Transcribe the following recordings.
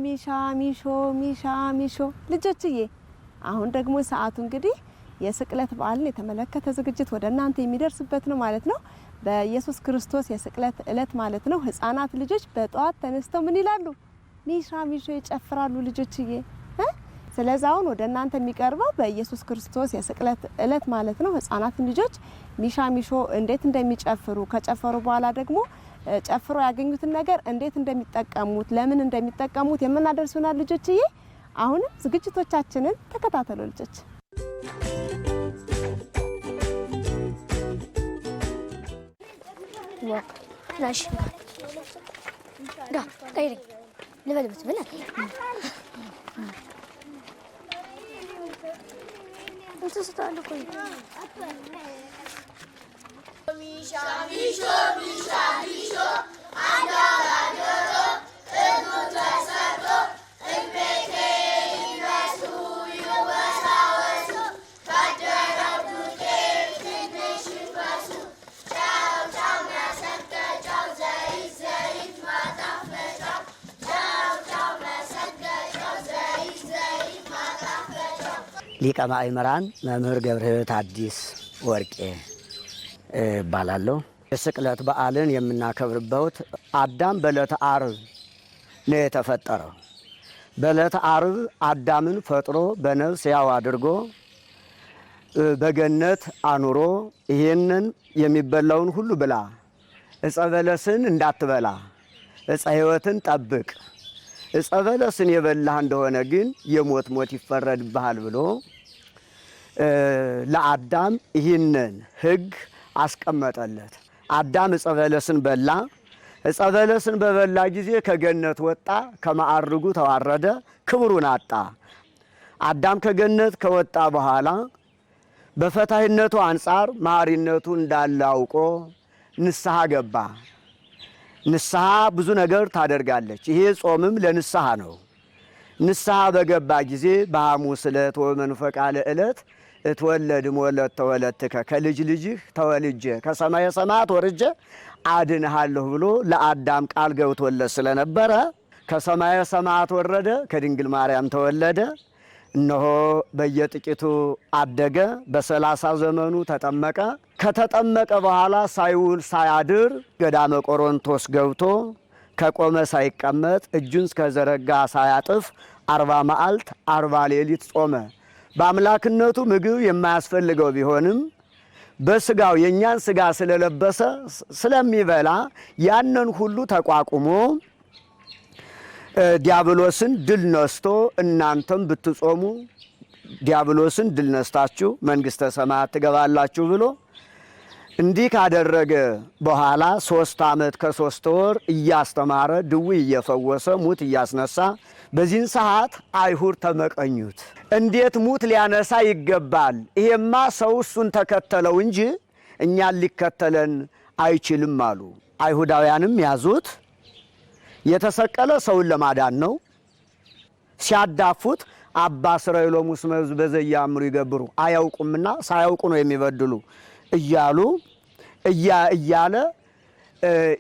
ሚሻ ሚሾ ሚሻ ሚሾ ልጆችዬ አሁን ደግሞ ሰዓቱ እንግዲህ የስቅለት በዓልን የተመለከተ ዝግጅት ወደ እናንተ የሚደርስበት ነው ማለት ነው። በኢየሱስ ክርስቶስ የስቅለት ዕለት ማለት ነው። ህፃናት ልጆች በጧት ተነስተው ምን ይላሉ? ሚሻ ሚሾ ይጨፍራሉ ልጆችዬ። ስለዚህ አሁን ወደ እናንተ የሚቀርበው በኢየሱስ ክርስቶስ የስቅለት ዕለት ማለት ነው። ህፃናት ልጆች ሚሻ ሚሾ እንዴት እንደሚጨፍሩ ከጨፈሩ በኋላ ደግሞ ጨፍሮ ያገኙትን ነገር እንዴት እንደሚጠቀሙት ለምን እንደሚጠቀሙት የምናደርሱናል ልጆችዬ። አሁን ዝግጅቶቻችንን ተከታተሉ ልጆች። ላሽ ዳ ቀይሪ ልበልበት ብለ እንት ስታለ ቆይ ሚሻ ሚሾ ሚሻ ሚሾ አንዳራዶሮ እዱ ተሰርቶ እቤቴ ይነሱ ይወሳወሱ ካደረው ዱቄ ትንሽ ይፈሱ ጫው ጫው መሰንቀጫው ዘይት ዘይት ማጣፈጫው ጫው ጫው መሰንቀጫው ዘይት ዘይት ማጣፈጫው። ሊቀ ማእምራን መምህር ገብረሕይወት አዲስ ወርቄ እባላለሁ። የስቅለት በዓልን የምናከብርበት አዳም በዕለተ ዓርብ ነው የተፈጠረው። በዕለተ ዓርብ አዳምን ፈጥሮ በነፍስ ሕያው አድርጎ በገነት አኑሮ ይህንን የሚበላውን ሁሉ ብላ፣ ዕፀ በለስን እንዳትበላ፣ ዕፀ ሕይወትን ጠብቅ፣ ዕፀ በለስን የበላህ እንደሆነ ግን የሞት ሞት ይፈረድብሃል ብሎ ለአዳም ይህንን ሕግ አስቀመጠለት። አዳም ዕፀ በለስን በላ። ዕፀ በለስን በበላ ጊዜ ከገነት ወጣ፣ ከማዕርጉ ተዋረደ፣ ክብሩን አጣ። አዳም ከገነት ከወጣ በኋላ በፈታህነቱ አንጻር መሐሪነቱ እንዳለ አውቆ ንስሐ ገባ። ንስሐ ብዙ ነገር ታደርጋለች። ይሄ ጾምም ለንስሐ ነው። ንስሐ በገባ ጊዜ በሐሙስ ዕለት ወመንፈቀ ዕለት እትወለድ ሞለት ተወለድከ ከልጅ ልጅህ ተወልጄ ከሰማየ ሰማያት ወርጄ አድንሃለሁ ብሎ ለአዳም ቃል ገብቶለት ስለነበረ ከሰማየ ሰማያት ወረደ፣ ከድንግል ማርያም ተወለደ። እነሆ በየጥቂቱ አደገ። በ30 ዘመኑ ተጠመቀ። ከተጠመቀ በኋላ ሳይውል ሳያድር ገዳመ ቆሮንቶስ ገብቶ ከቆመ ሳይቀመጥ እጁን እስከዘረጋ ሳያጥፍ 40 መዓልት 40 ሌሊት ጾመ። በአምላክነቱ ምግብ የማያስፈልገው ቢሆንም በስጋው የኛን ስጋ ስለለበሰ ስለሚበላ ያንን ሁሉ ተቋቁሞ ዲያብሎስን ድል ነስቶ እናንተም ብትጾሙ ዲያብሎስን ድል ነስታችሁ መንግሥተ ሰማያት ትገባላችሁ ብሎ እንዲህ ካደረገ በኋላ 3 ዓመት ከ3 ወር እያስተማረ ድውይ እየፈወሰ ሙት እያስነሳ በዚህን ሰዓት አይሁድ ተመቀኙት። እንዴት ሙት ሊያነሳ ይገባል? ይሄማ ሰው እሱን ተከተለው እንጂ እኛን ሊከተለን አይችልም አሉ። አይሁዳውያንም ያዙት። የተሰቀለ ሰውን ለማዳን ነው። ሲያዳፉት አባ እስራኤሎም ውስጥ በዘያምሩ ይገብሩ አያውቁምና ሳያውቁ ነው የሚበድሉ እያሉ እያለ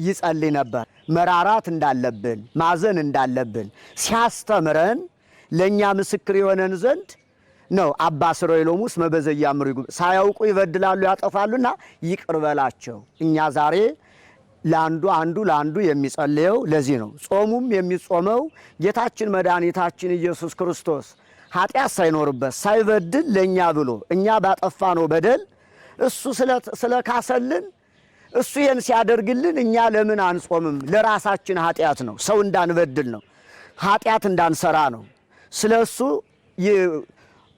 ይጸልይ ነበር። መራራት እንዳለብን ማዘን እንዳለብን ሲያስተምረን ለኛ ምስክር የሆነን ዘንድ ነው። አባ እስራኤሎም ውስጥ በዘያምሩ ሳያውቁ ይበድላሉ ያጠፋሉና ይቅር በላቸው። እኛ ዛሬ አንዱ ለአንዱ የሚጸልየው ለዚህ ነው። ጾሙም የሚጾመው ጌታችን መድኃኒታችን ኢየሱስ ክርስቶስ ኃጢአት ሳይኖርበት ሳይበድል ለኛ ብሎ እኛ ባጠፋነው በደል እሱ ስለካሰልን እሱ ይሄን ሲያደርግልን እኛ ለምን አንጾምም? ለራሳችን ኃጢአት ነው። ሰው እንዳንበድል ነው። ኃጢአት እንዳንሰራ ነው። ስለሱ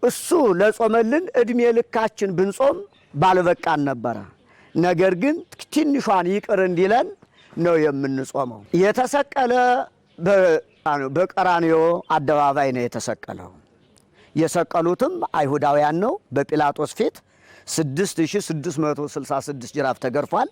እሱ ለጾመልን እድሜ ልካችን ብንጾም ባልበቃን ነበረ። ነገር ግን ትንሿን ይቅር እንዲለን ነው የምንጾመው። የተሰቀለ በቀራንዮ አደባባይ ነው የተሰቀለው። የሰቀሉትም አይሁዳውያን ነው። በጲላጦስ ፊት 6666 ጅራፍ ተገርፏል።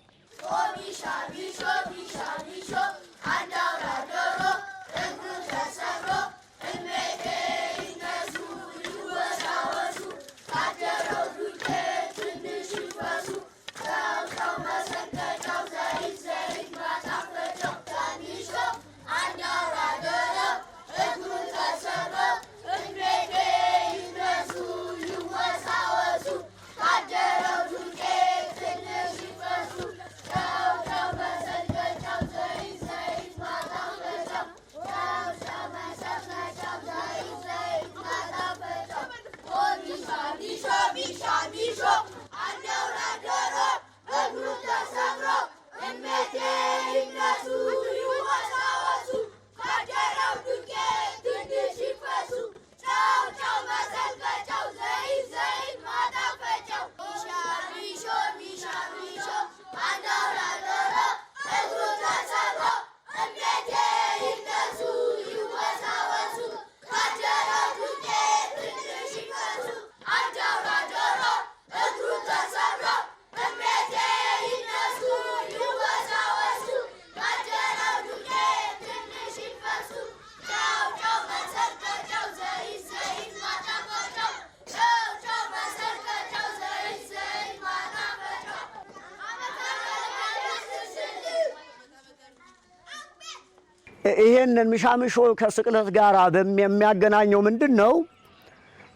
ይሄንን ሚሻምሾ ከስቅለት ጋር የሚያገናኘው ምንድን ነው?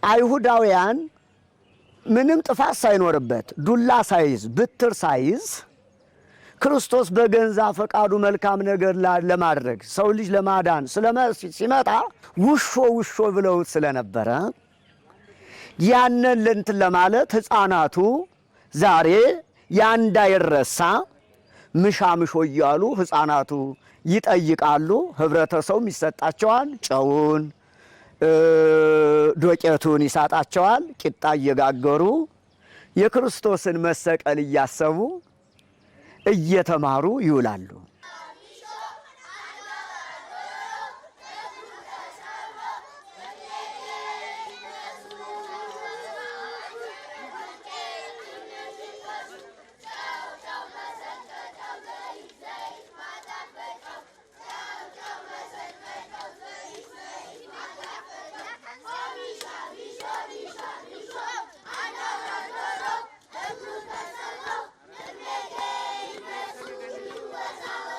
አይሁዳውያን ምንም ጥፋት ሳይኖርበት ዱላ ሳይዝ ብትር ሳይዝ ክርስቶስ በገንዛ ፈቃዱ መልካም ነገር ለማድረግ ሰው ልጅ ለማዳን ሲመጣ ውሾ ብለውት ስለነበረ ያንን ለእንትን ለማለት ሕፃናቱ ዛሬ እንዳይረሳ ምሻምሾ እያሉ ሕፃናቱ ይጠይቃሉ። ህብረተሰቡም ይሰጣቸዋል። ጨውን ዶቄቱን ይሳጣቸዋል። ቂጣ እየጋገሩ የክርስቶስን መሰቀል እያሰቡ እየተማሩ ይውላሉ። Thank you.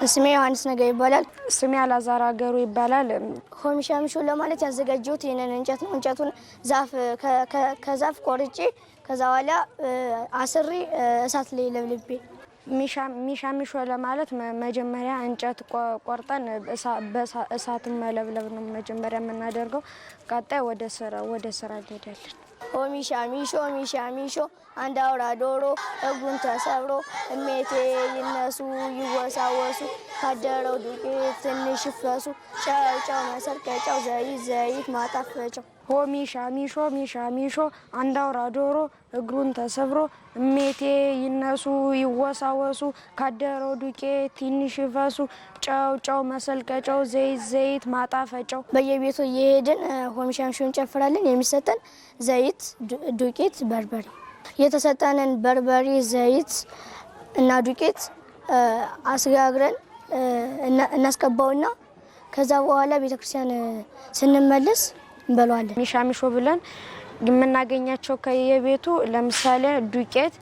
ስሜ ዮሐንስ ነገ ይባላል። ስሜ አላዛር አገሩ ይባላል። ሆሚሻሚሾ ለማለት ያዘጋጀሁት ይሄንን እንጨት ነው። እንጨቱን ከዛፍ ቆርጬ ከዛ በኋላ አስሬ እሳት ላይ ለብልቤ ሚሻሚሾ ለማለት መጀመሪያ እንጨት ቆርጠን እሳት መለብለብ ነው መጀመሪያ የምናደርገው። ቀጣይ ወደ ስራ እንሄዳለን። ሆሚሻሚሾ አንድ አውራ ዶሮ እግሩን ተሰብሮ እሜቴ ይነሱ ይወሳወሱ ካደረው ዱቄት ትንሽ ይፍሰሱ ጨው መሰርቀጫው ዘይት ማጣፈጫው። ሆሚሻሚሾ አንድ አውራ ዶሮ እግሩን ተሰብሮ እሜቴ ይነሱ ይወሳወሱ ካደረው ዱቄት ትንሽ ይፍሰሱ ጨው መሰልቀጫው ዘይት ማጣፈጫው። በየቤቱ እየሄድን ሆሚሻሚሾ እንጨፍራለን። የሚሰጠን ዘይት፣ ዱቄት፣ በርበሬ። የተሰጠንን በርበሬ፣ ዘይት እና ዱቄት አስጋግረን እናስቀባውና ከዛ በኋላ ቤተክርስቲያን ስንመለስ እንበለዋለን። ሚሻሚሾ ብለን የምናገኛቸው ከየቤቱ ለምሳሌ ዱቄት፣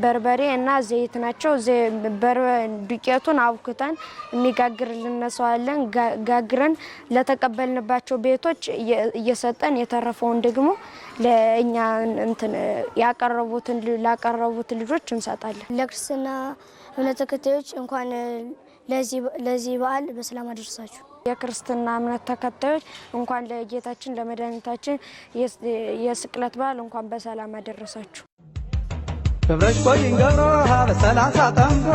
በርበሬ እና ዘይት ናቸው። ዱቄቱን አብኩተን የሚጋግርልን ሰው አለን። ጋግረን ለተቀበልንባቸው ቤቶች እየሰጠን የተረፈውን ደግሞ ለእኛ ላቀረቡት ልጆች እንሰጣለን። ለክርስትና እምነት ተከታዮች እንኳን ለዚህ በዓል በሰላም አደረሳችሁ። የክርስትና እምነት ተከታዮች እንኳን ለጌታችን ለመድኃኒታችን የስቅለት በዓል እንኳን በሰላም አደረሳችሁ። ክብረሽ ቆይን ገብሮ በሰላሳ ጠምዶ